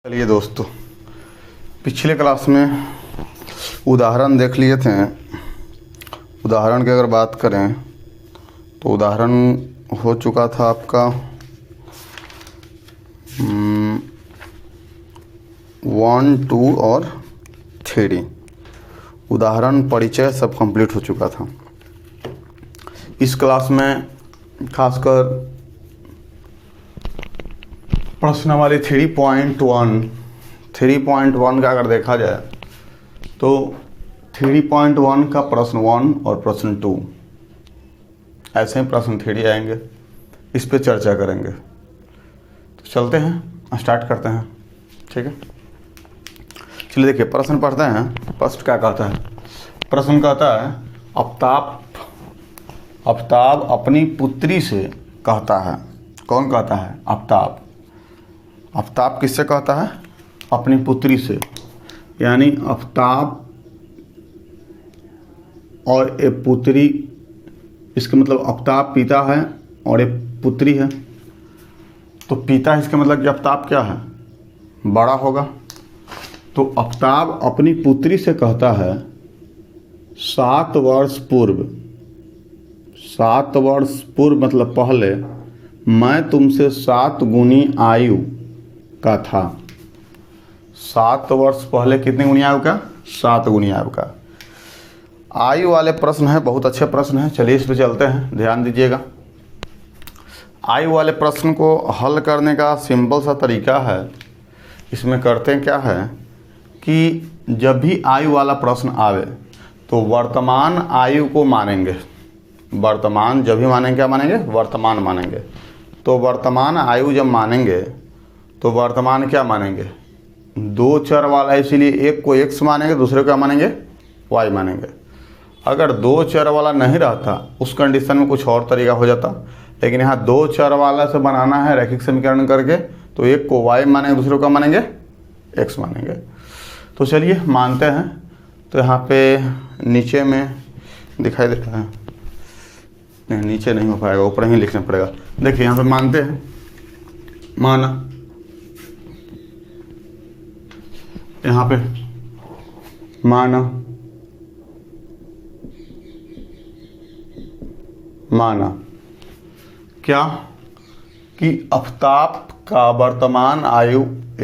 चलिए दोस्तों, पिछले क्लास में उदाहरण देख लिए थे। उदाहरण की अगर बात करें तो उदाहरण हो चुका था आपका 1, 2 और 3। उदाहरण परिचय सब कंप्लीट हो चुका था। इस क्लास में खासकर प्रश्नावली 3.1 का अगर देखा जाए तो 3.1 का प्रश्न 1 और प्रश्न 2 ऐसे ही प्रश्न 3 आएंगे। इस पे चर्चा करेंगे। तो चलते हैं, स्टार्ट करते हैं। ठीक है, चलिए देखिए प्रश्न पढ़ते हैं। फर्स्ट क्या कहता है? प्रश्न कहता है आफ्ताब अपनी पुत्री से कहता है। कौन कहता है? आफ्ताब। आफ्ताब किससे कहता है? अपनी पुत्री से। यानी आफ्ताब और एक पुत्री, इसका मतलब आफ्ताब पिता है और एक पुत्री है। तो पिता, इसका मतलब कि आफ्ताब क्या है? बड़ा होगा। तो आफ्ताब अपनी पुत्री से कहता है 7 वर्ष पूर्व, 7 वर्ष पूर्व मतलब पहले, मैं तुमसे 7 गुनी आयु का था। 7 वर्ष पहले कितनी गुनी आयु का? 7 गुनी आयु का। आयु वाले प्रश्न है, बहुत अच्छे प्रश्न है। चलिए इस पे चलते हैं, ध्यान दीजिएगा। आयु वाले प्रश्न को हल करने का सिंपल सा तरीका है। इसमें करते हैं क्या है कि जब भी आयु वाला प्रश्न आवे तो वर्तमान आयु को मानेंगे। वर्तमान जब भी मानेंगे, क्या मानेंगे? वर्तमान मानेंगे। तो वर्तमान आयु जब मानेंगे तो वर्तमान क्या मानेंगे? 2 चर वाला, इसीलिए एक को x मानेंगे, दूसरे को क्या मानेंगे? y मानेंगे। अगर 2 चर वाला नहीं रहता उस कंडीशन में कुछ और तरीका हो जाता, लेकिन यहाँ 2 चर वाला से बनाना है रैखिक समीकरण करके, तो एक को y मानेंगे, दूसरे को मानेंगे x मानेंगे। तो चलिए मानते हैं। तो यहाँ पे नीचे में दिखाई देता है, नहीं नीचे नहीं हो पाएगा, ऊपर ही लिखना पड़ेगा। देखिए यहाँ पे मानते हैं, माना, यहाँ पे माना क्या कि आफ्ताब का वर्तमान आयु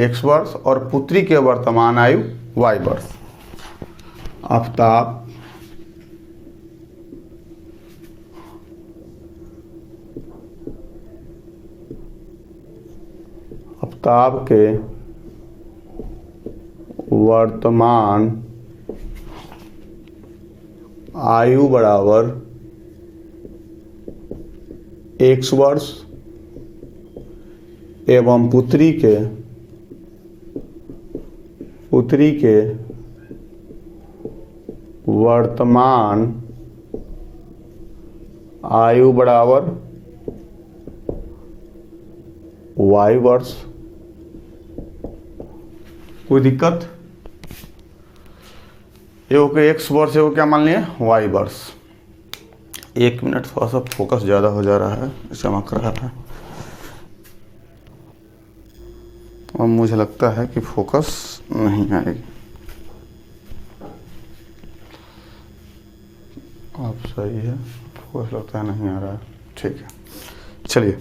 x वर्ष और पुत्री के वर्तमान आयु y वर्ष। आफ्ताब के वर्तमान आयु बराबर x वर्ष एवं पुत्री के वर्तमान आयु बराबर y वर्ष। कोई दिक्कत? एगो के x वर्ष, एगो क्या मान लिए? y वर्ष। 1 मिनट, थोड़ा सा फोकस ज़्यादा हो जा रहा है, चमक रहा है और मुझे लगता है कि फोकस नहीं आएगी। आप सही है, फोकस लगता है नहीं आ रहा है। ठीक है, चलिए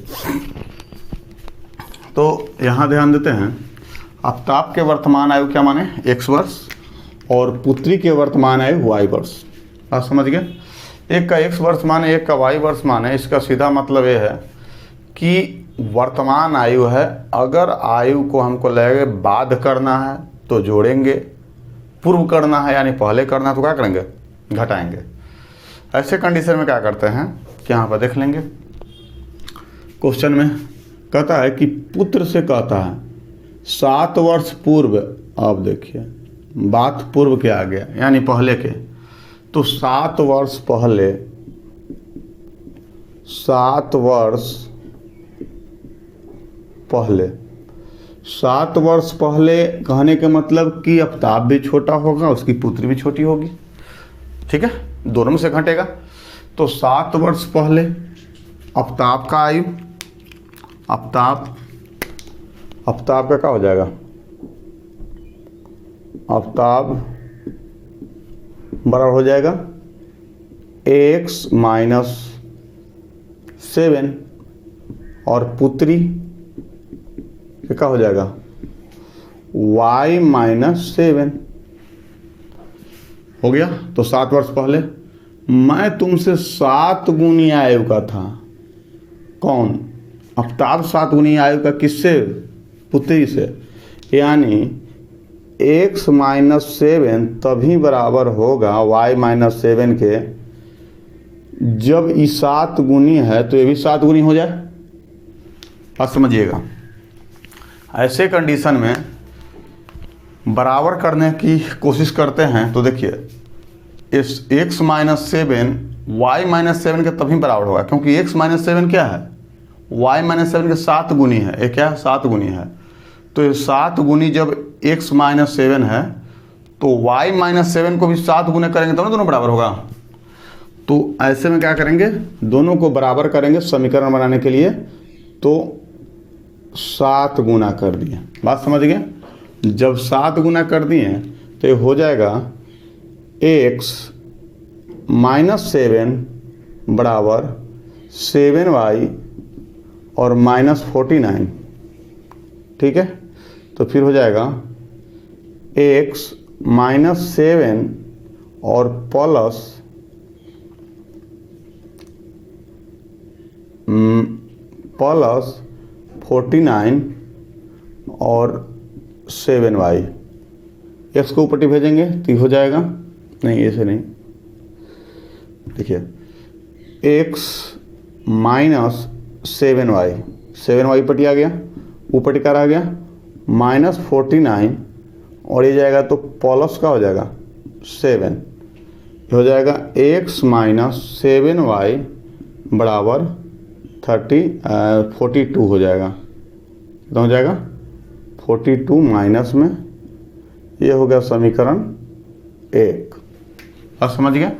तो यहाँ ध्यान देते हैं। आफ्ताब के वर्तमान आयु क्या माने? x वर्ष और पुत्री के वर्तमान आयु y वर्ष। आप समझ गए? एक का x वर्ष माने, एक का y वर्ष माने। इसका सीधा मतलब ये है कि वर्तमान आयु है। अगर आयु को हमको लगेगा बाद करना है तो जोड़ेंगे, पूर्व करना है यानी पहले करना है तो क्या करेंगे? घटाएंगे। ऐसे कंडीशन में क्या करते हैं कि यहाँ पर देख लेंगे। क्वेश्चन में कहता है कि पुत्र से कहता है 7 वर्ष पूर्व। अब देखिए बात पूर्व के आ गया, यानी पहले के। तो 7 वर्ष पहले, 7 वर्ष पहले कहने के मतलब कि आफ्ताब भी छोटा होगा, उसकी पुत्री भी छोटी होगी। ठीक है, दोनों में से घटेगा। तो 7 वर्ष पहले आफ्ताब का आयु, आफ्ताब का क्या हो जाएगा? आफ्ताब बराबर हो जाएगा x - 7 और पुत्री क्या हो जाएगा y - 7 हो गया। तो 7 वर्ष पहले मैं तुमसे 7 गुनी आयु का था। कौन? आफ्ताब 7 गुनी आयु का किससे? पुत्री से। यानी x - 7 तभी बराबर होगा y - 7 के जब ये 7 गुनी है तो ये भी 7 गुनी हो जाए। अब समझिएगा, ऐसे कंडीशन में बराबर करने की कोशिश करते हैं तो देखिए इस x - 7 y - 7 के तभी बराबर होगा, क्योंकि x - 7 क्या है? y - 7 के 7 गुनी है। ये क्या है? 7 गुनी है। तो ये 7 गुनी जब x - 7 है तो y - 7 को भी 7 गुने करेंगे तो ना दोनों बराबर होगा। तो ऐसे में क्या करेंगे? दोनों को बराबर करेंगे समीकरण बनाने के लिए, तो 7 गुना कर दिए। बात समझ गए? जब 7 गुना कर दिए तो ये हो जाएगा x - 7 बराबर 7y और -49। ठीक है, तो फिर हो जाएगा x - 7 और प्लस प्लस 49 और 7y। x को ऊपर भेजेंगे तो ये हो जाएगा, नहीं ऐसे नहीं, देखिए x - 7y, 7y ऊपर आ गया, ऊपर क्या रह गया -49 और ये जाएगा तो प्लस का हो जाएगा 7, हो जाएगा x - 7y बराबर 42 हो जाएगा। कितना हो जाएगा? 42 माइनस में ये हो गया समीकरण 1। अब समझ गया?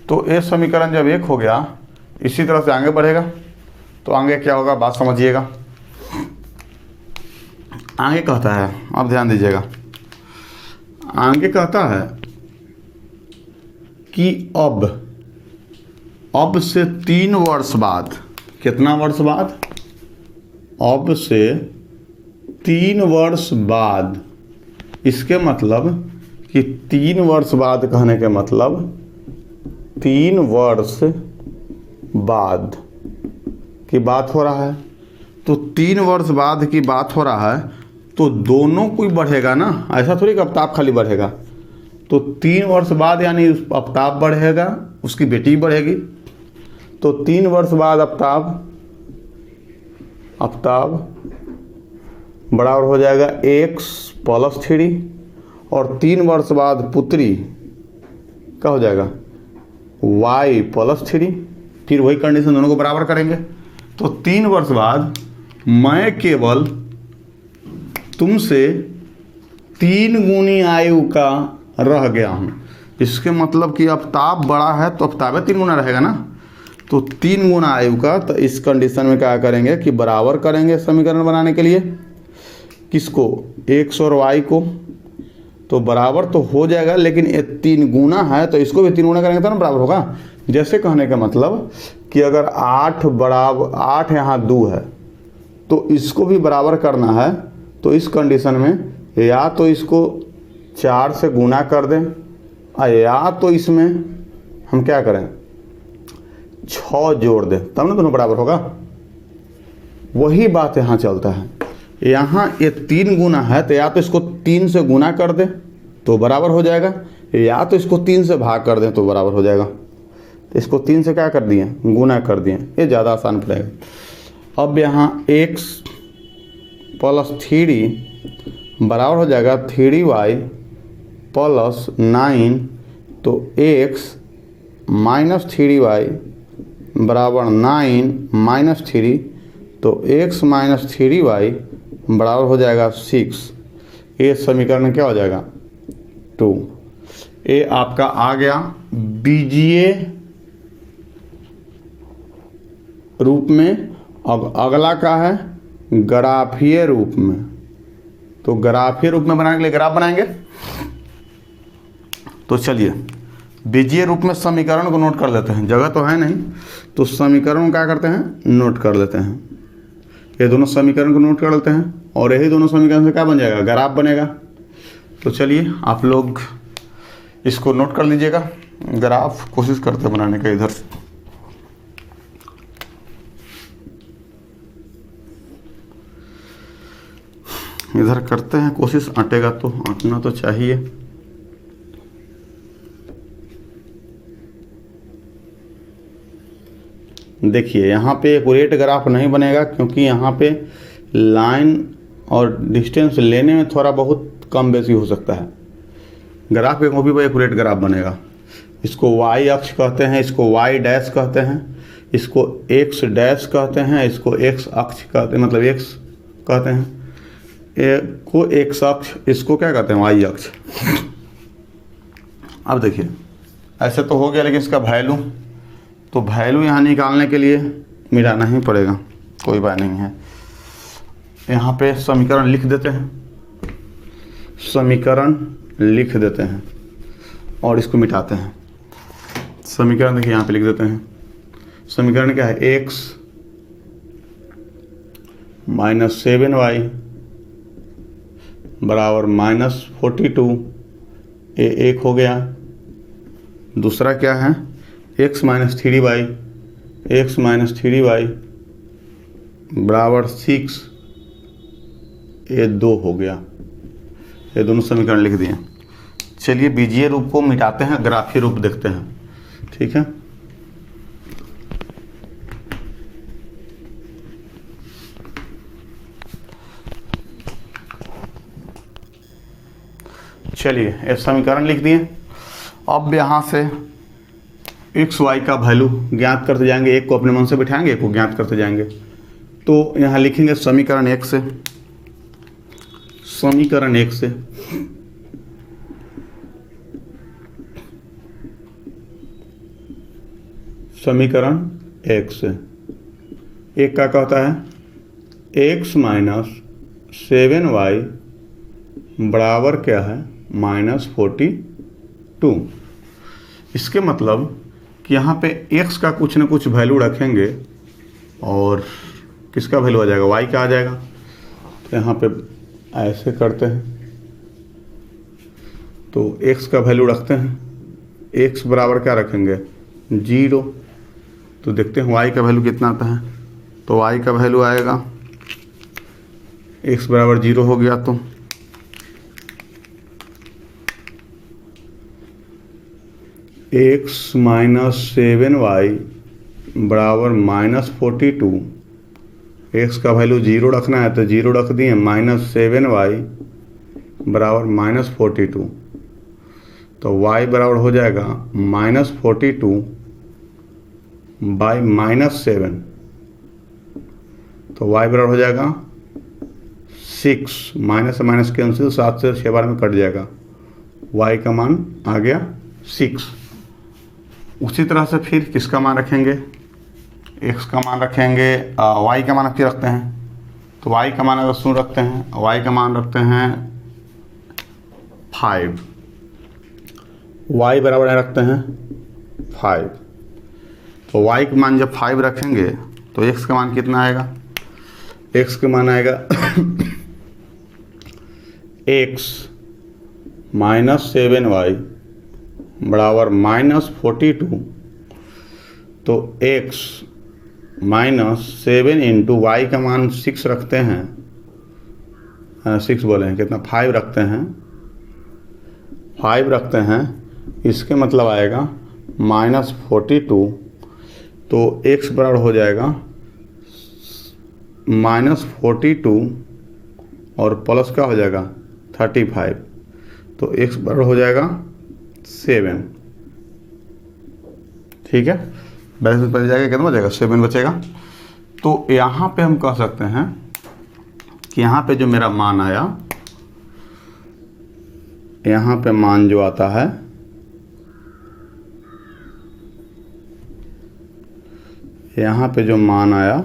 तो ये समीकरण जब 1 हो गया, इसी तरह से आगे बढ़ेगा तो आगे क्या होगा बात समझिएगा। आगे कहता है, अब ध्यान दीजिएगा, आगे कहता है कि अब से 3 वर्ष बाद, कितना वर्ष बाद? अब से 3 वर्ष बाद। इसके मतलब कि 3 वर्ष बाद कहने के मतलब 3 वर्ष बाद की बात हो रहा है। तो 3 वर्ष बाद की बात हो रहा है तो दोनों कोई बढ़ेगा ना, ऐसा थोड़ी कि आफ्ताब खाली बढ़ेगा। तो 3 वर्ष बाद यानी आफ्ताब बढ़ेगा, उसकी बेटी बढ़ेगी। तो 3 वर्ष बाद आफ्ताब बराबर हो जाएगा x + 3 और 3 वर्ष बाद पुत्री क्या हो जाएगा y + 3। फिर वही कंडीशन दोनों को बराबर करेंगे। तो 3 वर्ष बाद मैं केवल तुमसे 3 गुनी आयु का रह गया हूँ। इसके मतलब कि आफ्ताब बड़ा है तो आफ्ताब 3 गुना रहेगा ना, तो 3 गुना आयु का। तो इस कंडीशन में क्या करेंगे कि बराबर करेंगे समीकरण बनाने के लिए किसको? x और y को। तो बराबर तो हो जाएगा, लेकिन ये 3 गुना है तो इसको भी 3 गुना करेंगे तो ना बराबर होगा। जैसे कहने का मतलब कि अगर 8 बराबर 8 यहाँ 2 है तो इसको भी बराबर करना है। तो इस कंडीशन में या तो इसको 4 से गुना कर दें या तो इसमें हम क्या करें 6 जोड़ दें, तब ना दोनों बराबर होगा। वही बात यहाँ चलता है। यहाँ ये 3 गुना है तो या तो इसको 3 से गुना कर दें तो बराबर हो जाएगा, या तो इसको 3 से भाग कर दें तो बराबर हो जाएगा। तो इसको 3 से क्या कर दिए? गुना कर दिए। ये ज़्यादा आसान पड़ेगा। अब यहाँ x + 3 बराबर हो जाएगा 3y + 9। तो x - 3y बराबर 9 - 3। तो x - 3y बराबर हो जाएगा 6। ये समीकरण क्या हो जाएगा 2। ये आपका आ गया बीजीय रूप में। अब अगला का है ग्राफीय रूप में। तो ग्राफीय रूप में बनाने के लिए ग्राफ बनाएंगे। तो चलिए बीजीय रूप में समीकरण को नोट कर लेते हैं, जगह तो है नहीं तो समीकरण क्या करते हैं, नोट कर लेते हैं। ये दोनों समीकरण को नोट कर लेते हैं और यही दोनों समीकरण से क्या बन जाएगा, ग्राफ बनेगा। तो चलिए आप लोग इसको नोट कर लीजिएगा, ग्राफ कोशिश करते हैं बनाने का। इधर करते हैं कोशिश, अटेगा तो, अटना तो चाहिए। देखिए यहाँ पे एक्यूरेट ग्राफ नहीं बनेगा क्योंकि यहाँ पे लाइन और डिस्टेंस लेने में थोड़ा बहुत कम बेसी हो सकता है। ग्राफ के कॉपी पर एक्यूरेट ग्राफ बनेगा। इसको y अक्ष कहते हैं, इसको y डैश कहते हैं, इसको x डैश कहते हैं, इसको x अक्ष कहते हैं, मतलब x कहते हैं, को x अक्ष, इसको क्या कहते हैं, y अक्ष। अब देखिए ऐसे तो हो गया, लेकिन इसका वैल्यू, तो वैल्यू यहाँ निकालने के लिए मिटाना ही पड़ेगा, कोई बात नहीं है। यहाँ पे समीकरण लिख देते हैं, समीकरण लिख देते हैं और इसको मिटाते हैं। समीकरण देखिए यहाँ पे लिख देते हैं। समीकरण क्या है, x माइनस 7y बराबर माइनस 42, ये एक हो गया। दूसरा क्या है, x minus 3y, x minus 3y बराबर 6, ये 2 हो गया। ये दोनों समीकरण लिख दिए। चलिए बीजीय रूप को मिटाते हैं, ग्राफीय रूप देखते हैं, ठीक है। चलिए ये समीकरण लिख दिए। अब यहाँ से एक्स वाई का वैल्यू ज्ञात करते जाएंगे, एक को अपने मन से बिठाएंगे, एक को ज्ञात करते जाएंगे। तो यहाँ लिखेंगे समीकरण एक से, समीकरण एक से समीकरण एक से एक का कहता है x माइनस 7y बराबर क्या है, माइनस 42। इसके मतलब कि यहाँ पे x का कुछ न कुछ वैल्यू रखेंगे और किसका वैल्यू आ जाएगा, y का आ जाएगा। तो यहाँ पे ऐसे करते हैं, तो x का वैल्यू रखते हैं, x बराबर क्या रखेंगे, 0। तो देखते हैं y का वैल्यू कितना आता है। तो y का वैल्यू आएगा, x बराबर 0 हो गया, तो x माइनस 7y बराबर माइनस 42। x का वैल्यू 0 रखना है तो 0 रख दिए, माइनस 7y बराबर माइनस 42। तो y बराबर हो जाएगा माइनस 42 बाई माइनस 7। तो y बराबर हो जाएगा 6, माइनस से माइनस कैंसिल, 7 से 6 बार में कट जाएगा, y का मान आ गया 6। उसी तरह से फिर किसका मान रखेंगे, x का मान रखेंगे, y का मान फिर रखते हैं। तो y का मान अगर 0 रखते हैं, y का मान रखते हैं 5, y बराबर रखते हैं 5। तो y का मान जब 5 रखेंगे तो x का मान कितना आएगा, x का मान आएगा x माइनस 7y बराबर माइनस 42। तो x माइनस 7 इंटू वाई का मान 6 रखते हैं, 6 बोले हैं कितना, 5 रखते हैं, 5 रखते हैं। इसके मतलब आएगा माइनस 42। तो x बराबर हो जाएगा माइनस 42 और प्लस का हो जाएगा 35। तो x बराबर हो जाएगा 7, ठीक है। बैलेंस बच जाएगा, कितना बचेगा, 7 बचेगा। तो यहाँ पे हम कह सकते हैं कि यहाँ पे जो मेरा मान आया, यहाँ पे मान जो आता है, यहाँ पे जो मान आया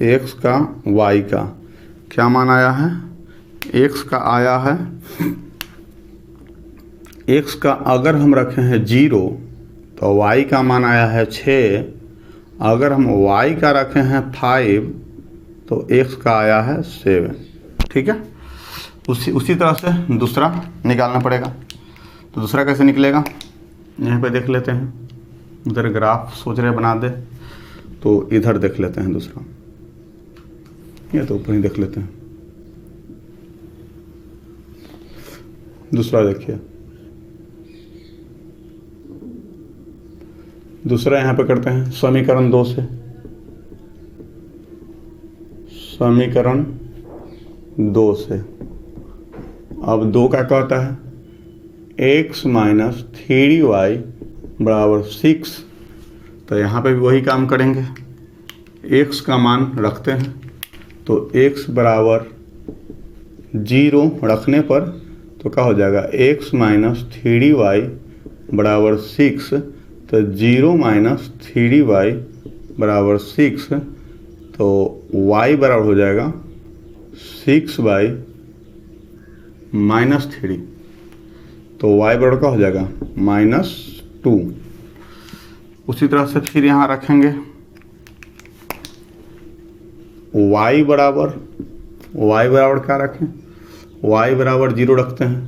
एक्स का वाई का क्या मान आया है, एक्स का आया है, एक्स का अगर हम रखे हैं 0 तो वाई का मान आया है 6, अगर हम वाई का रखे हैं 5 तो एक्स का आया है 7। ठीक है, उसी तरह से दूसरा निकालना पड़ेगा। तो दूसरा कैसे निकलेगा, यहाँ पे देख लेते हैं। उधर ग्राफ सोच रहे बना दे, तो इधर देख लेते हैं दूसरा, ये तो ऊपर ही देख लेते हैं। दूसरा देखिए, दूसरा यहाँ पे करते हैं समीकरण 2 से। समीकरण 2 से अब 2 का कहता है x माइनस 3y बराबर 6। तो यहाँ पे भी वही काम करेंगे, x का मान रखते हैं, तो x बराबर 0 रखने पर तो क्या हो जाएगा, x माइनस 3y बराबर 6। तो 0 माइनस 3y बराबर 6, तो y बराबर हो जाएगा 6y माइनस 3, तो y बराबर का हो जाएगा -2। उसी तरह से फिर यहाँ रखेंगे y बराबर क्या रखें, y बराबर 0 रखते हैं,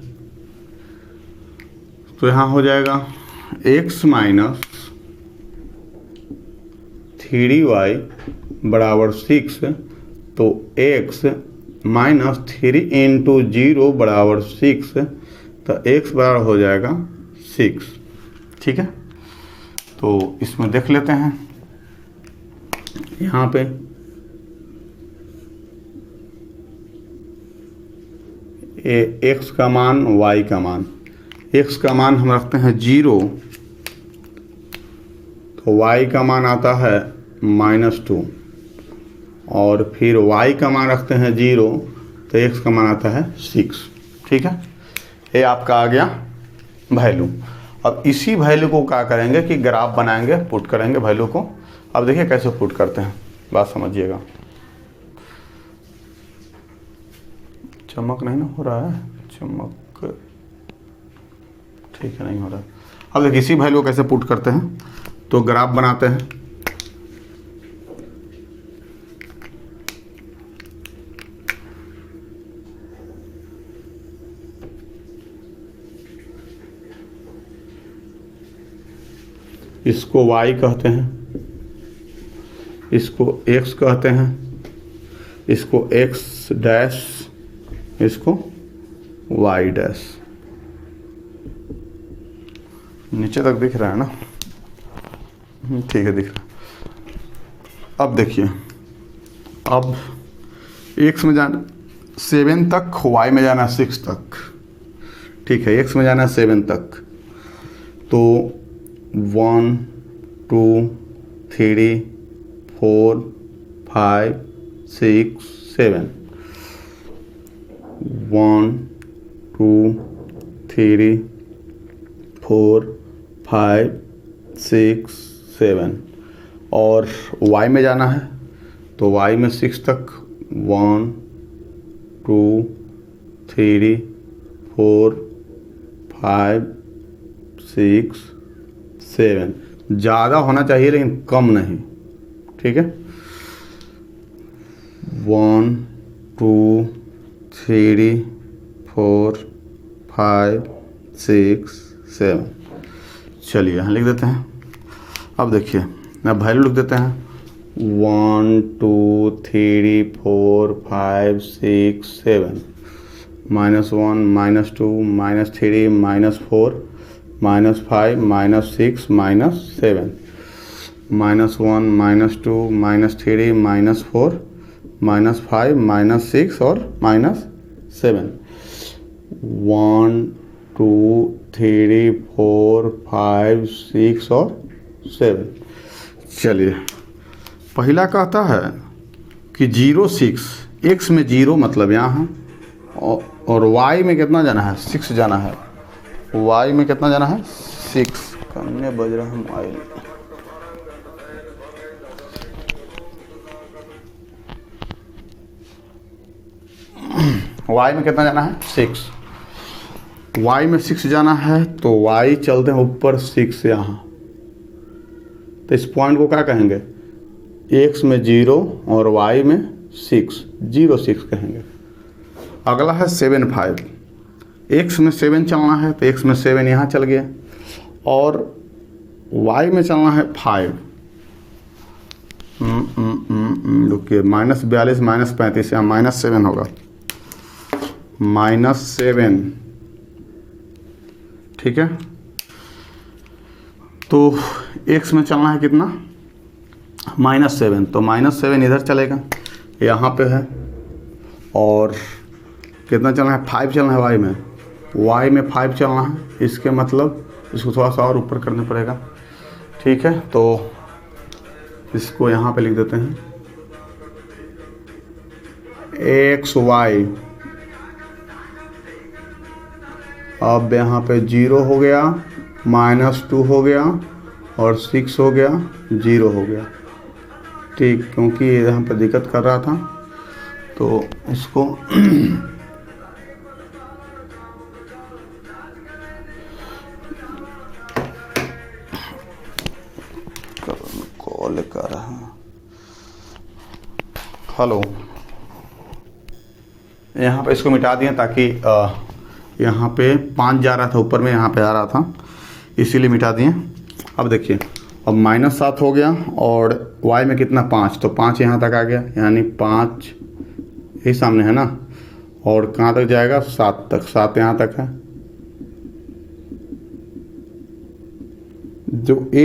तो यहाँ हो जाएगा x माइनस 3y बराबर 6। तो x माइनस 3 इंटू 0 बराबर 6, तो x बराबर हो जाएगा 6। ठीक है, तो इसमें देख लेते हैं। यहाँ पे x का मान, y का मान, x का मान हम रखते हैं 0, तो y का मान आता है -2, और फिर y का मान रखते हैं 0, तो x का मान आता है 6। ठीक है, ये आपका आ गया वैल्यू। अब इसी वैल्यू को क्या करेंगे कि ग्राफ बनाएंगे, पुट करेंगे वैल्यू को। अब देखिए कैसे पुट करते हैं, बात समझिएगा। चमक नहीं ना हो रहा है, चमक ठीक है, नहीं हो रहा है। अब देखिए इसी वैल्यू को कैसे पुट करते हैं, तो ग्राफ बनाते हैं। इसको y कहते हैं, इसको x कहते हैं, इसको x डैश, इसको y डैश। नीचे तक दिख रहा है ना, ठीक है दिख रहा है। अब देखिए, अब x में जाना 7 तक, y में जाना 6 तक। ठीक है, x में जाना 7 तक, तो 1 2 3 4 5 6 7, 1 2 3 4 5 6 7, और y में जाना है, तो y में 6 तक, 1 2 3 4 5 6 7। ज़्यादा होना चाहिए लेकिन कम नहीं। ठीक है, 1 2 3 4 5 6 7। चलिए यहाँ लिख देते हैं। अब देखिए, अब वैल्यू लिख देते हैं, 1 2 3 4 5 6 7, -1 -2 -3 -4 -5 -6 -7, -1 -2 -3 -4 -5 -6 और -7, 1 2 3 4 5 6 और 7। चलिए, पहला कहता है कि 0 6, x में 0 मतलब यहाँ है, और y में कितना जाना है, 6 जाना है। y में कितना जाना है, 6। कन्ने बज रहा है मोबाइल। y में कितना जाना है 6, y में 6 जाना है तो y चलते हैं ऊपर 6 यहाँ, तो इस पॉइंट को क्या कहेंगे, x में 0 और y में 6, 0 6 कहेंगे। अगला है 7 5, x में 7 चलना है तो x में 7 यहाँ चल गया, और y में चलना है 5। रुकिए, -42 -35 यहाँ -7 होगा, -7, ठीक है। तो x में चलना है कितना, -7, तो -7 इधर चलेगा, यहाँ पे है, और कितना चलना है 5 चलना है y में 5 चलना है, इसके मतलब इसको थोड़ा सा और ऊपर करना पड़ेगा, ठीक है। तो इसको यहाँ पे लिख देते हैं xy, अब यहाँ पे 0 हो गया, -2 हो गया, और 6 हो गया, 0 हो गया, ठीक, क्योंकि यहाँ पे दिक्कत कर रहा था तो इसको कॉल कर रहा है, हेलो, यहाँ पे इसको मिटा दिए ताकि यहाँ पे 5 जा रहा था ऊपर में, यहाँ पे आ रहा था, इसीलिए मिटा दिए। अब देखिए, अब -7 हो गया, और y में कितना 5, तो 5 यहाँ तक आ गया, यानी 5 ही सामने है ना, और कहाँ तक जाएगा 7 तक, 7 यहाँ तक है।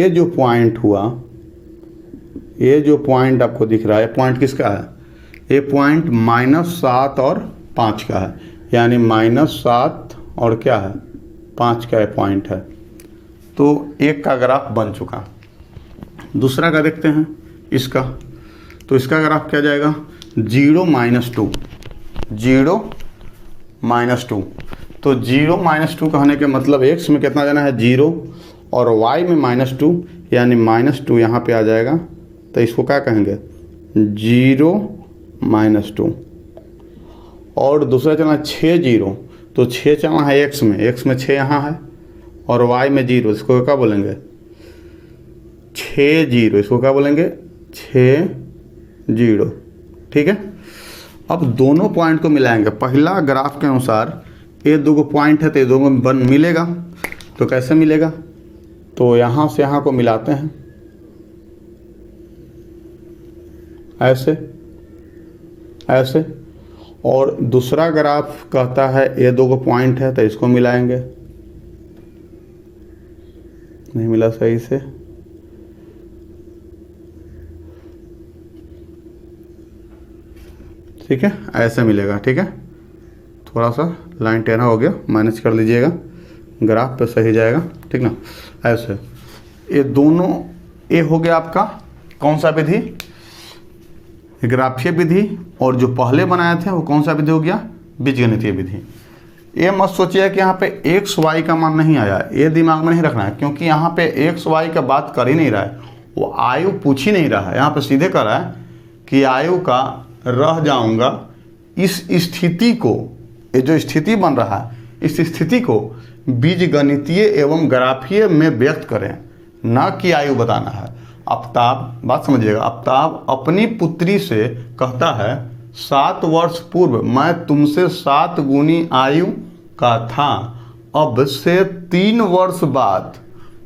जो पॉइंट हुआ, ये जो पॉइंट आपको दिख रहा है, पॉइंट किसका है, ये पॉइंट -7 और 5 का है, यानी -7 और क्या है 5 का पॉइंट है। तो एक का ग्राफ बन चुका। दूसरा का देखते हैं इसका, तो इसका ग्राफ क्या जाएगा 0 -2, 0 -2, तो 0 -2 कहने के मतलब x में कितना जाना है 0 और y में -2, यानी -2 यहाँ पे आ जाएगा, तो इसको क्या कहेंगे 0 -2। और दूसरा चलना है 6 0, तो 6 चलना है x में 6 यहाँ है, और y में 0, इसको क्या बोलेंगे 6 0, इसको क्या बोलेंगे 6 0, ठीक है। अब दोनों पॉइंट को मिलाएंगे, पहला ग्राफ के अनुसार ये दो पॉइंट है तो ये दोनों बन मिलेगा, तो कैसे मिलेगा, तो यहाँ से यहाँ को मिलाते हैं, ऐसे ऐसे, और दूसरा ग्राफ कहता है ये दो पॉइंट है तो इसको मिलाएंगे, नहीं मिला सही से, ठीक है, ऐसे मिलेगा, ठीक है। थोड़ा सा लाइन टेढ़ा हो गया, मैनेज कर लीजिएगा, ग्राफ पे सही जाएगा, ठीक ना। ऐसे ये दोनों, ये हो गया आपका कौन सा विधि, ग्राफीय विधि, और जो पहले बनाए थे वो कौन सा विधि हो गया बीजगणितीय विधि। ये मत सोचिए कि यहाँ पे एक्स वाई का मान नहीं आया, ये दिमाग में नहीं रखना है, क्योंकि यहाँ पे एक्स वाई का बात कर ही नहीं रहा है, वो आयु पूछ ही नहीं रहा है, यहाँ पे सीधे कर रहा है कि आयु का रह जाऊंगा, इस स्थिति को, ये जो स्थिति बन रहा है इस स्थिति को बीजगणितीय एवं ग्राफीय में व्यक्त करें, ना कि आयु बताना है। आफ्ताब, बात समझिएगा, आफ्ताब अपनी पुत्री से कहता है 7 वर्ष पूर्व मैं तुमसे 7 गुनी आयु का था, अब से 3 वर्ष बाद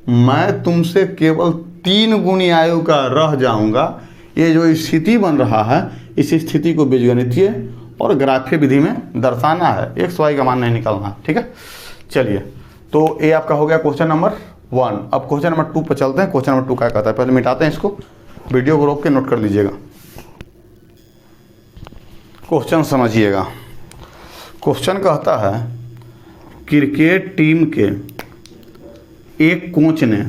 मैं तुमसे केवल 3 गुनी आयु का रह जाऊंगा। ये जो स्थिति बन रहा है इस स्थिति को बीजगणितीय और ग्राफीय विधि में दर्शाना है, एक्स वाई का मान नहीं निकालना है, ठीक है। चलिए, तो ये आपका हो गया क्वेश्चन नंबर 1। अब क्वेश्चन नंबर 2 पर चलते हैं। क्वेश्चन नंबर 2 क्या कहता है, पहले मिटाते हैं इसको, वीडियो को रोक के नोट कर लीजिएगा, क्वेश्चन समझिएगा। क्वेश्चन कहता है क्रिकेट टीम के एक कोच ने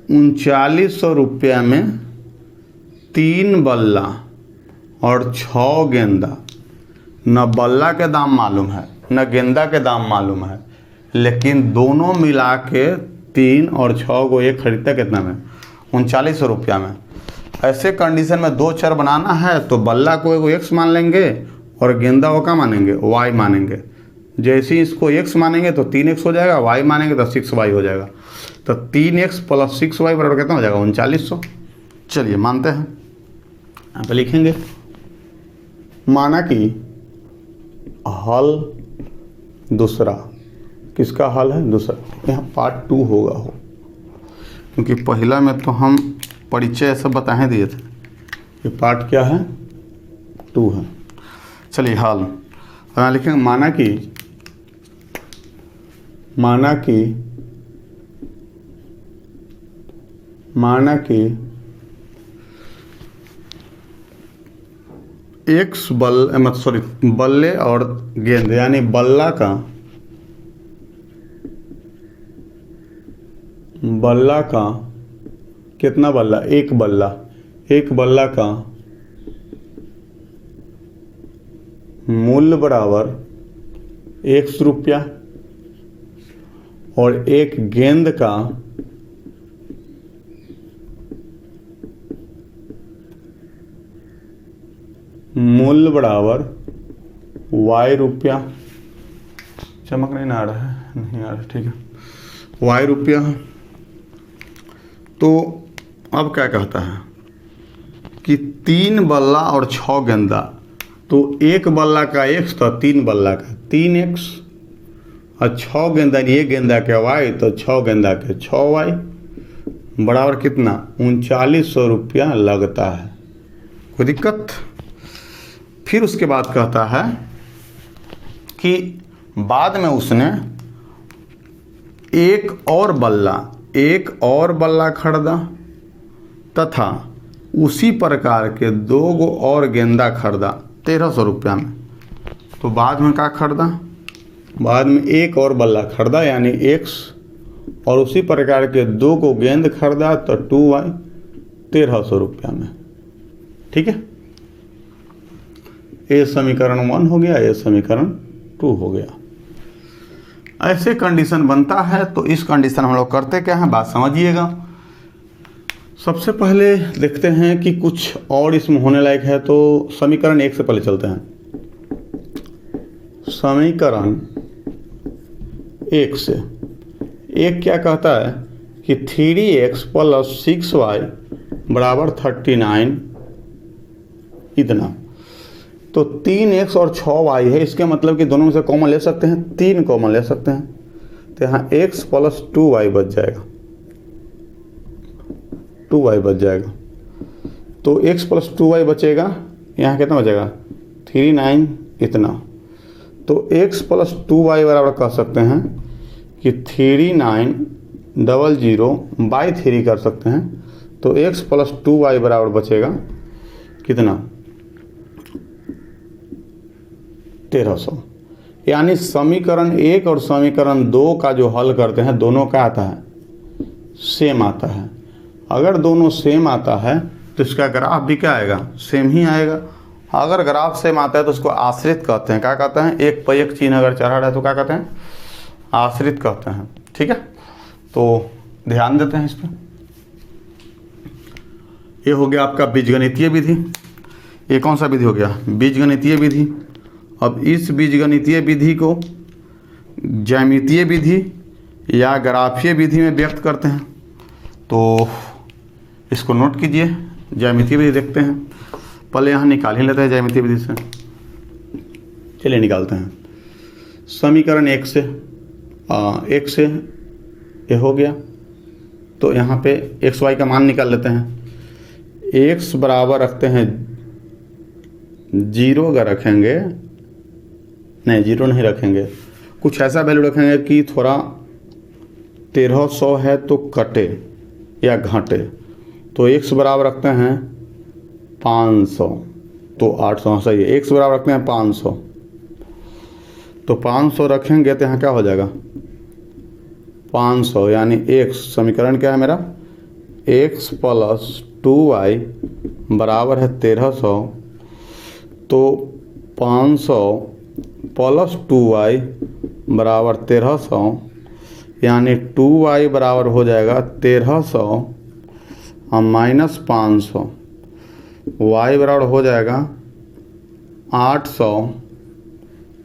3900 रुपया में 3 बल्ला और 6 गेंदा, न बल्ला के दाम मालूम है न गेंदा के दाम मालूम है, लेकिन दोनों मिला के 3 और 6 को एक खरीदता कितना में 3900 रुपया में। ऐसे कंडीशन में 2 चर बनाना है तो बल्ला को एगो x मान लेंगे और गेंदा को क्या मानेंगे, y मानेंगे। जैसे ही इसको x मानेंगे तो 3x हो जाएगा, y मानेंगे तो 6y हो जाएगा। तो 3x + 6y बराबर कितना हो जाएगा, 3900। चलिए मानते हैं, यहाँ पे लिखेंगे। माना कि हल दूसरा, किसका हल है, दूसरा। यहाँ पार्ट 2 होगा हो, क्योंकि पहला में तो हम परिचय सब बताए दिए थे। ये पार्ट क्या है, 2 है। चलिए हल, यहाँ लिखेंगे माना कि एक्स बल्ले और गेंद, यानी बल्ला का कितना बल्ला, एक बल्ला का मूल्य बराबर 100 रुपया और एक गेंद का मूल्य बराबर y रुपया। चमक नहीं आ रहा है, नहीं आ रहा, ठीक है, y रुपया। तो अब क्या कहता है कि 3 बल्ला और 6 गेंदा, तो एक बल्ला का x तो 3 बल्ला का 3x और 6 गेंदा, ये गेंदा के y तो 6 गेंदा के 6y बराबर कितना, 3900 रुपया लगता है। कोई दिक्कत। फिर उसके बाद कहता है कि बाद में उसने एक और बल्ला खरीदा तथा उसी प्रकार के 2 और गेंदा खरीदा 1300 रुपया में। तो बाद में क्या खरीदा, बाद में एक और बल्ला खरीदा यानी x, और उसी प्रकार के 2 गेंद खरीदा तो 2y 1300 रुपया में। ठीक है, ये समीकरण 1 हो गया, ये समीकरण 2 हो गया। ऐसे कंडीशन बनता है। तो इस कंडीशन हम लोग करते क्या हैं, बात समझिएगा। सबसे पहले देखते हैं कि कुछ और इसमें होने लायक है। तो समीकरण 1 से पहले चलते हैं। समीकरण 1 से, एक क्या कहता है कि 3x + 6y बराबर 39 इतना। तो 3x और 6y है, इसके मतलब कि दोनों में से कॉमन ले सकते हैं, 3 कॉमन ले सकते हैं। तो यहाँ x + 2y बच जाएगा, 2y बच जाएगा। तो x + 2y बचेगा, यहाँ कितना बचेगा 39 इतना। तो x + 2y बराबर कह सकते हैं कि 3900/3 कर सकते हैं। तो x + 2y बराबर बचेगा कितना 1300। यानी समीकरण 1 और समीकरण 2 का जो हल करते हैं दोनों का आता है सेम आता है। अगर दोनों सेम आता है तो इसका ग्राफ भी क्या आएगा, सेम ही आएगा। अगर ग्राफ सेम आता है तो उसको आश्रित कहते हैं। क्या कहते हैं, एक पर एक चिन्ह अगर चढ़ा रहा है तो क्या कहते हैं, आश्रित कहते हैं। ठीक है, तो ध्यान देते हैं इस पर। ये हो गया आपका बीजगणितीय विधि। ये कौन सा विधि हो गया, बीजगणितीय विधि। अब इस बीजगणितीय विधि को ज्यामितीय विधि या ग्राफीय विधि में व्यक्त करते हैं। तो इसको नोट कीजिए, ज्यामितीय विधि देखते हैं। पहले यहाँ निकाल ही लेते हैं ज्यामितीय विधि से। चलिए निकालते हैं। समीकरण 1 से ये हो गया। तो यहाँ पे एक्स वाई का मान निकाल लेते हैं। x बराबर रखते हैं 0, अगर रखेंगे नहीं 0 नहीं रखेंगे, कुछ ऐसा वैल्यू रखेंगे कि थोड़ा 1300 है तो कटे या घटे। तो x बराबर रखते हैं 500, तो 800 सही है। x बराबर रखते हैं 500, तो 500 रखेंगे तो यहाँ क्या हो जाएगा 500, यानी x समीकरण क्या है मेरा, x + 2y बराबर है 1300। तो 500 + 2y बराबर 1300, यानी 2y बराबर हो जाएगा 1300 और -500, y बराबर हो जाएगा 800,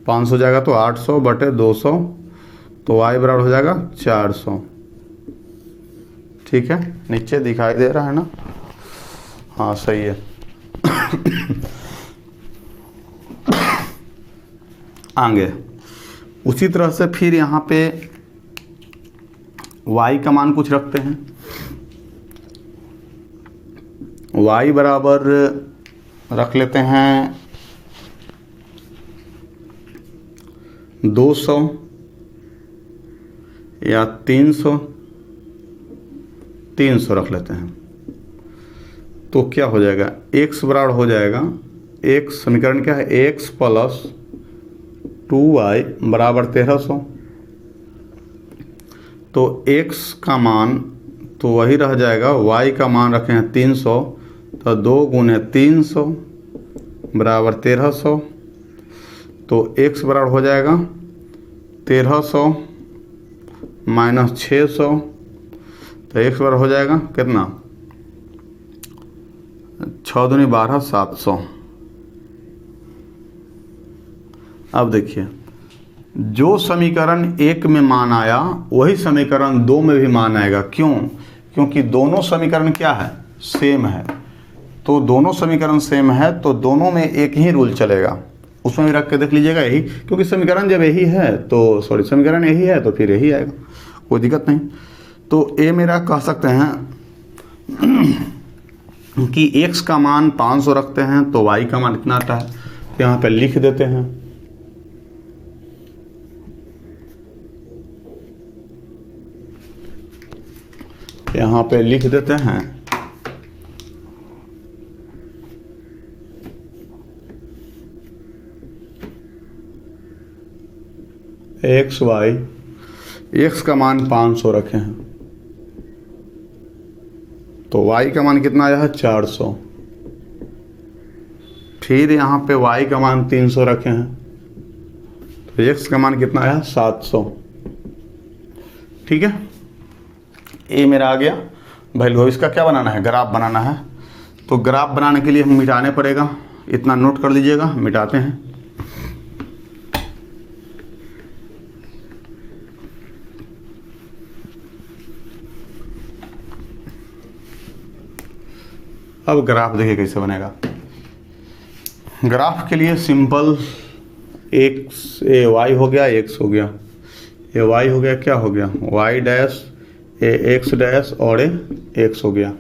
500 जाएगा तो 800 बटे 200, तो y बराबर हो जाएगा 400। ठीक है, नीचे दिखाई दे रहा है ना? हाँ सही है। आगे उसी तरह से फिर यहाँ पे y का मान कुछ रखते हैं। y बराबर रख लेते हैं 200 या 300 रख लेते हैं। तो क्या हो जाएगा, x बराबर हो जाएगा, x समीकरण क्या है, x प्लस 2y बराबर 1300। तो x का मान तो वही रह जाएगा, y का मान रखे हैं 300, तो 2 गुने 300 बराबर 1300। तो x बराबर हो जाएगा 1300 माइनस 600, तो x बराबर हो जाएगा कितना, 6 दूनी 12, 700। अब देखिए, जो समीकरण 1 में मान आया वही समीकरण 2 में भी मान आएगा। क्यों? क्योंकि दोनों समीकरण क्या है, सेम है। तो दोनों समीकरण सेम है तो दोनों में एक ही रूल चलेगा। उसमें भी रख के देख लीजिएगा यही, क्योंकि समीकरण जब यही है तो समीकरण यही है तो फिर यही आएगा, कोई दिक्कत नहीं। तो ए मेरा कह सकते हैं कि x का मान 500 रखते हैं तो y का मान इतना आता है। तो यहाँ पे लिख देते हैं, यहाँ पे लिख देते हैं x का मान 500 रखे हैं तो y का मान कितना आया है, 400। फिर यहाँ पे y का मान 300 रखे हैं तो x का मान कितना आया, 700। ठीक है, ये मेरा आ गया वैल्यू। इसका क्या बनाना है, ग्राफ बनाना है। तो ग्राफ बनाने के लिए हम मिटाने पड़ेगा, इतना नोट कर लीजिएगा, मिटाते हैं। अब ग्राफ देखिए कैसे बनेगा। ग्राफ के लिए सिंपल एक्स ए वाई हो गया, एक्स हो गया, ए वाई हो गया, क्या हो गया, वाई डैश ए एक्स डैश और ए एक्स हो गया।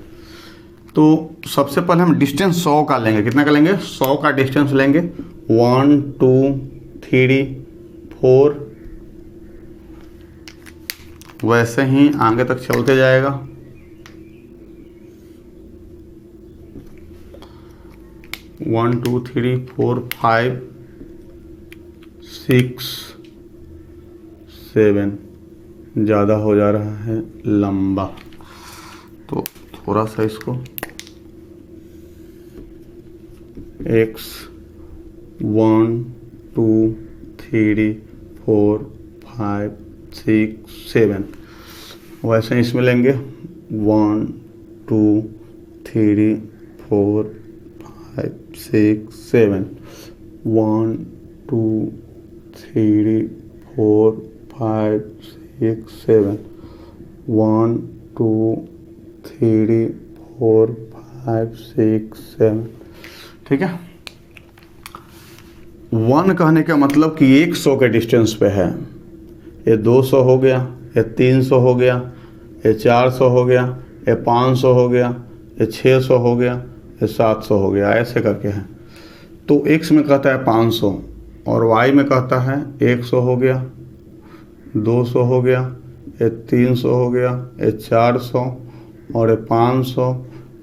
तो सबसे पहले हम डिस्टेंस 100 का लेंगे। कितना का लेंगे, 100 का डिस्टेंस लेंगे। 1 2 3 4, वैसे ही आगे तक चलते जाएगा। 1 2 3 4 5 6 7, ज़्यादा हो जा रहा है लंबा, तो थोड़ा सा इसको x 1 2 3 4 5 6 7, वैसे इसमें लेंगे 1 2 3 4 5 6 7, 1 2 3 4 5 6 7, 1 2 3 4 5 6 7। ठीक है, 1 कहने का मतलब कि 100 के डिस्टेंस पे है। ये 200 हो गया, ये 300 हो गया, ये 400 हो गया, ये 500 हो गया, ये 600 हो गया, ये 700 हो गया, ऐसे करके है। तो x में कहता है 500 और y में कहता है 100 हो गया, 200 हो गया, ये 300 हो गया, ये 400 और ये 500,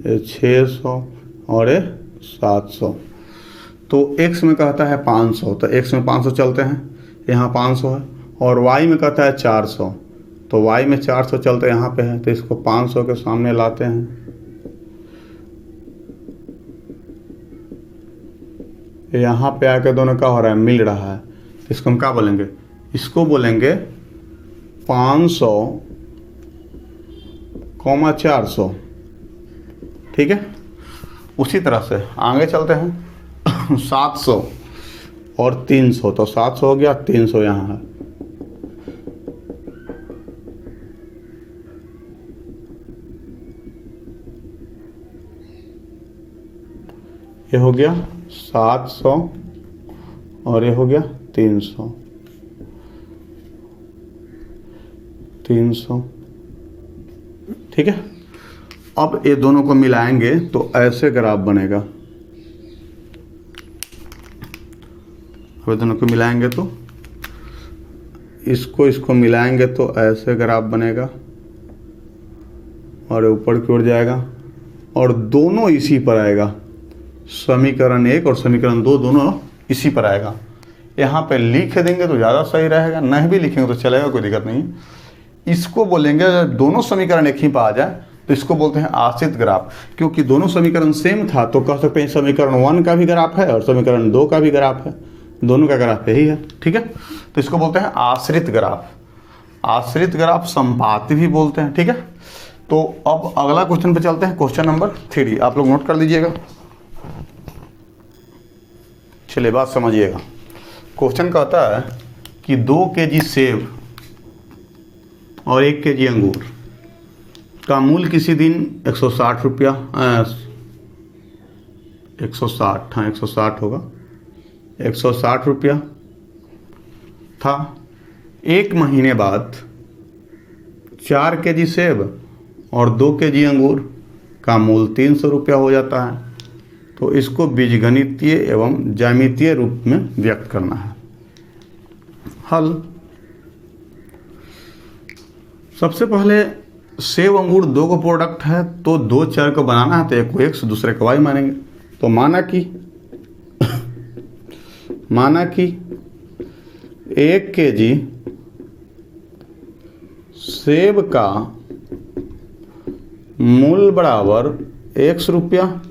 ये 600 और ये 700। तो x में कहता है 500, तो x में 500 चलते हैं, यहाँ 500 है, और y में कहता है 400, तो y में 400 चलते यहाँ पे है, तो इसको 500 के सामने लाते हैं। यहाँ पे आके दोनों क्या हो रहा है, मिल रहा है। इसको हम क्या बोलेंगे, इसको बोलेंगे 500, 400। ठीक है, उसी तरह से आगे चलते हैं। 700 और 300, तो 700 हो गया, 300 यहाँ है। ये हो गया 700 और ये हो गया 300, 300, ठीक है। अब ये दोनों को मिलाएंगे तो ऐसे ग्राफ बनेगा। अब दोनों को मिलाएंगे तो इसको मिलाएंगे तो ऐसे ग्राफ बनेगा और ऊपर की ओर जाएगा और दोनों इसी पर आएगा। समीकरण 1 और समीकरण 2 दोनों इसी पर आएगा। यहाँ पे लिख देंगे तो ज़्यादा सही रहेगा, नहीं भी लिखेंगे तो चलेगा, कोई दिक्कत नहीं। इसको बोलेंगे जब दोनों समीकरण एक ही पर आ जाए तो इसको बोलते हैं आश्रित ग्राफ। क्योंकि दोनों समीकरण सेम था तो कह सकते हैं समीकरण 1 का भी ग्राफ है और समीकरण 2 का भी ग्राफ है, दोनों का ग्राफ यही है, ठीक है। तो इसको बोलते हैं आश्रित ग्राफ। आश्रित ग्राफ संपाती भी बोलते हैं, ठीक है। तो अब अगला क्वेश्चन पे चलते हैं, क्वेश्चन नंबर 3। आप लोग नोट कर लीजिएगा, चलिए बात समझिएगा। क्वेश्चन कहता है कि 2 kg सेब और 1 kg अंगूर का मूल्य किसी दिन 160 रुपया 160, हाँ 160 होगा, 160 रुपया था। 1 महीने बाद 4 kg सेब और 2 kg अंगूर का मूल्य 300 रुपया हो जाता है। तो इसको बीजगणितीय एवं ज्यामितीय रूप में व्यक्त करना है। हल। सबसे पहले सेब अंगूर 2 को प्रोडक्ट है तो 2 चर को बनाना है, तो एक को x दूसरे को y मानेंगे। तो माना कि 1 kg सेब का मूल्य बराबर x रुपया,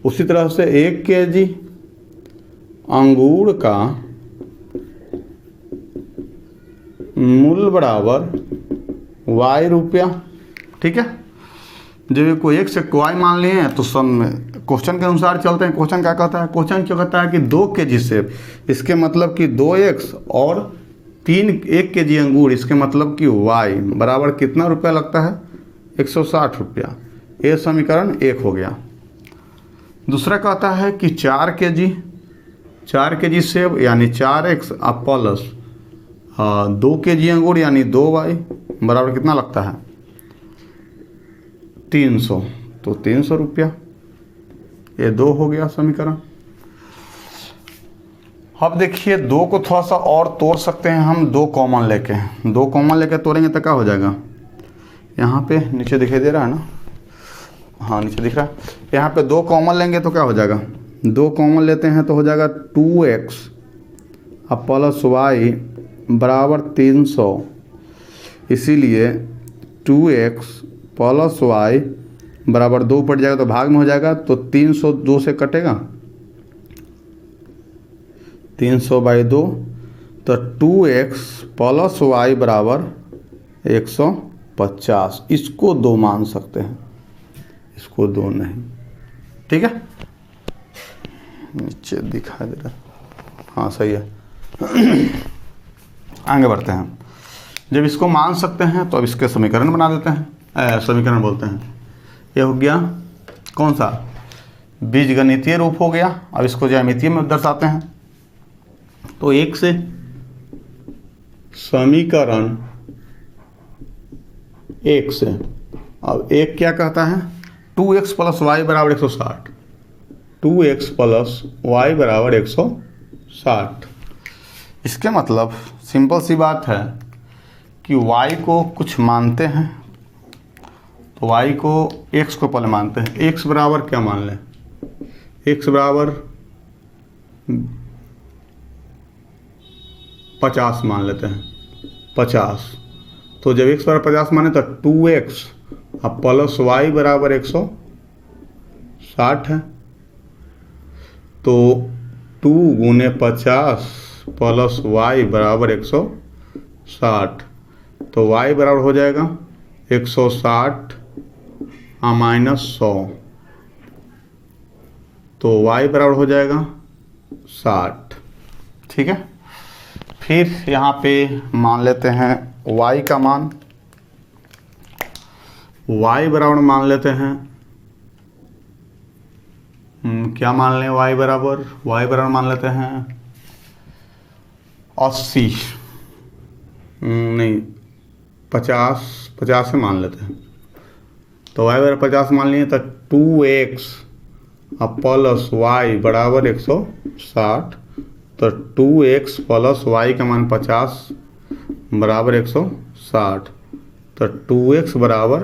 उसी तरह से 1 kg अंगूर का मूल्य बराबर y रुपया, ठीक है। जब कोई x से y मान लिए हैं तो सब में क्वेश्चन के अनुसार चलते हैं। क्वेश्चन क्या कहता है? क्वेश्चन क्या कहता है कि 2 kg सेब, इसके मतलब कि 2x और 1 kg अंगूर, इसके मतलब कि y बराबर कितना रुपया लगता है? 160 रुपया। ये समीकरण 1 हो गया। दूसरा कहता है कि 4 kg सेब यानी 4x प्लस 2 kg अंगूर यानी 2y बराबर कितना लगता है? 300। तो 300 रुपया, ये 2 हो गया समीकरण। अब देखिए 2 को थोड़ा सा और तोड़ सकते हैं हम, 2 कॉमन लेके तोड़ेंगे तो क्या हो जाएगा? यहाँ पे नीचे दिखाई दे रहा है ना, हाँ नीचे दिख रहा है। यहाँ पे 2 कॉमन लेंगे तो क्या हो जाएगा? 2 कॉमन लेते हैं तो हो जाएगा 2x प्लस y बराबर 300। इसीलिए 2x प्लस y बराबर 2 पड़ जाएगा तो भाग में हो जाएगा, तो 300 2 से कटेगा, 300/2, तो 2x प्लस y बराबर 150। इसको 2 मान सकते हैं, इसको 2 नहीं, ठीक है। नीचे दिखाई दे रहा है, हाँ सही है। आगे बढ़ते हैं। जब इसको मान सकते हैं तो अब इसके समीकरण बना देते हैं, समीकरण बोलते हैं। ये हो गया कौन सा? बीजगणितीय रूप हो गया। अब इसको ज्यामितीय में दर्शाते हैं। तो 1 से समीकरण 1 से, अब 1 क्या कहता है? 2x प्लस y बराबर 160, 2x प्लस y बराबर 160। इसके मतलब सिंपल सी बात है कि y को कुछ मानते हैं तो y को x को पहले मानते हैं। x बराबर क्या मान लें? x बराबर 50 मान लेते हैं, 50। तो जब x बराबर 50 माने तो 2x अब प्लस y बराबर 160 है। तो 2 गुने 50 प्लस y बराबर 160, तो y बराबर हो जाएगा 160 माइनस 100, तो y बराबर हो जाएगा 60। ठीक है। फिर यहाँ पे मान लेते हैं y का मान, y बराबर मान लेते हैं क्या मान लें, y बराबर मान लेते हैं 80 नहीं 50 से मान लेते हैं। तो y बराबर 50 मान लिए तो 2x प्लस y बराबर 160। तो 2x प्लस y का मान 50 बराबर 160। तो 2x बराबर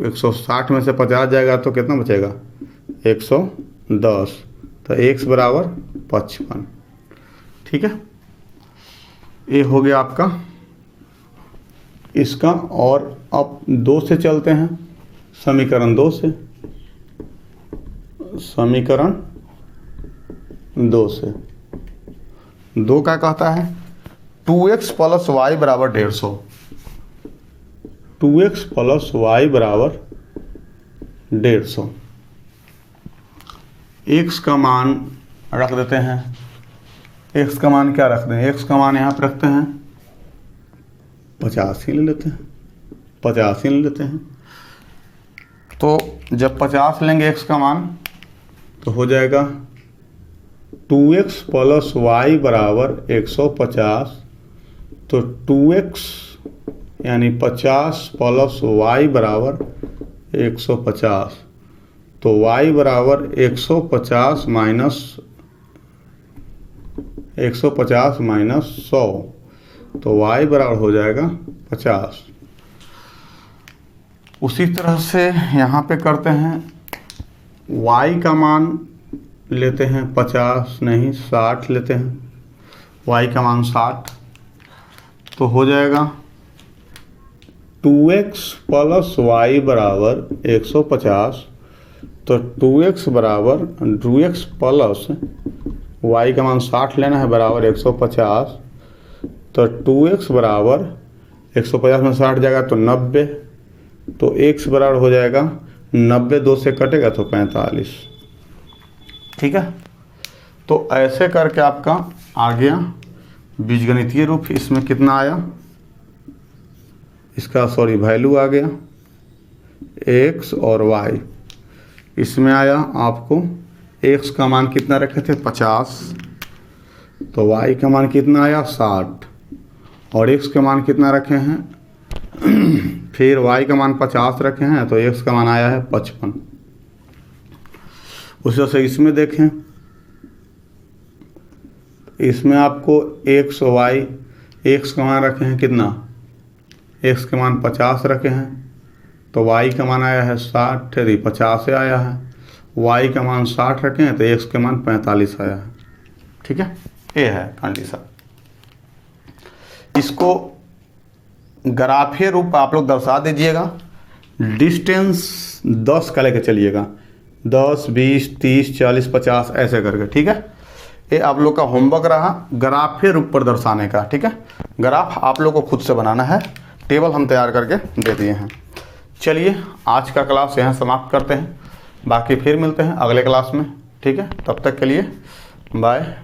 160 में से 50 जाएगा तो कितना बचेगा 110। तो x बराबर 55। ठीक है, ये हो गया आपका इसका। और अब 2 से चलते हैं, समीकरण 2 से, समीकरण 2 से 2 क्या कहता है 2x प्लस वाई बराबर 150। 2x प्लस वाई बराबर 150। x का मान रख देते हैं, x का मान क्या रख दें, x का मान यहाँ पर रखते हैं 50 ही ले लेते हैं, 50 ही ले लेते हैं। तो जब 50 लेंगे x का मान तो हो जाएगा 2x प्लस वाई बराबर 150। तो 2x यानी 50 प्लस वाई बराबर 150। तो y बराबर 150 माइनस 100। तो y बराबर हो जाएगा 50। उसी तरह से यहाँ पे करते हैं, y का मान लेते हैं 50 नहीं 60 लेते हैं, y का मान 60। तो हो जाएगा 2x प्लस वाई बराबर 150। तो 2x बराबर 2x प्लस y का मान 60 लेना है बराबर 150। तो 2x बराबर 150 में 60 जाएगा तो 90। तो x बराबर हो जाएगा 90, 2 से कटेगा तो 45। ठीक है, तो ऐसे करके आपका आ गया बीजगणितीय रूप। इसमें कितना आया, इसका वैल्यू आ गया x और y। इसमें आया आपको x का मान कितना रखे थे 50, तो y का मान कितना आया 60, और x का मान कितना रखे हैं फिर y का मान 50 रखे हैं, तो x का मान आया है 55। उसी तरह से इसमें देखें, इसमें आपको x और y, x का मान रखे हैं कितना, x का मान 50 रखे हैं, तो y का मान आया है 60, यदि 50 से आया है, y का मान 60 रखे हैं तो x का मान 45 आया है। ठीक है, ये है कंडीशन। इसको ग्राफीय रूप आप लोग दर्शा दीजिएगा। डिस्टेंस 10 का लेके चलिएगा, 10, 20, 30, 40, 50 ऐसे करके। ठीक है, ये आप लोग का होमवर्क रहा ग्राफीय रूप पर दर्शाने का। ठीक है, ग्राफ आप लोग को खुद से बनाना है, टेबल हम तैयार करके दे दिए हैं। चलिए आज का क्लास यहाँ समाप्त करते हैं, बाकी फिर मिलते हैं अगले क्लास में। ठीक है, तब तक के लिए बाय।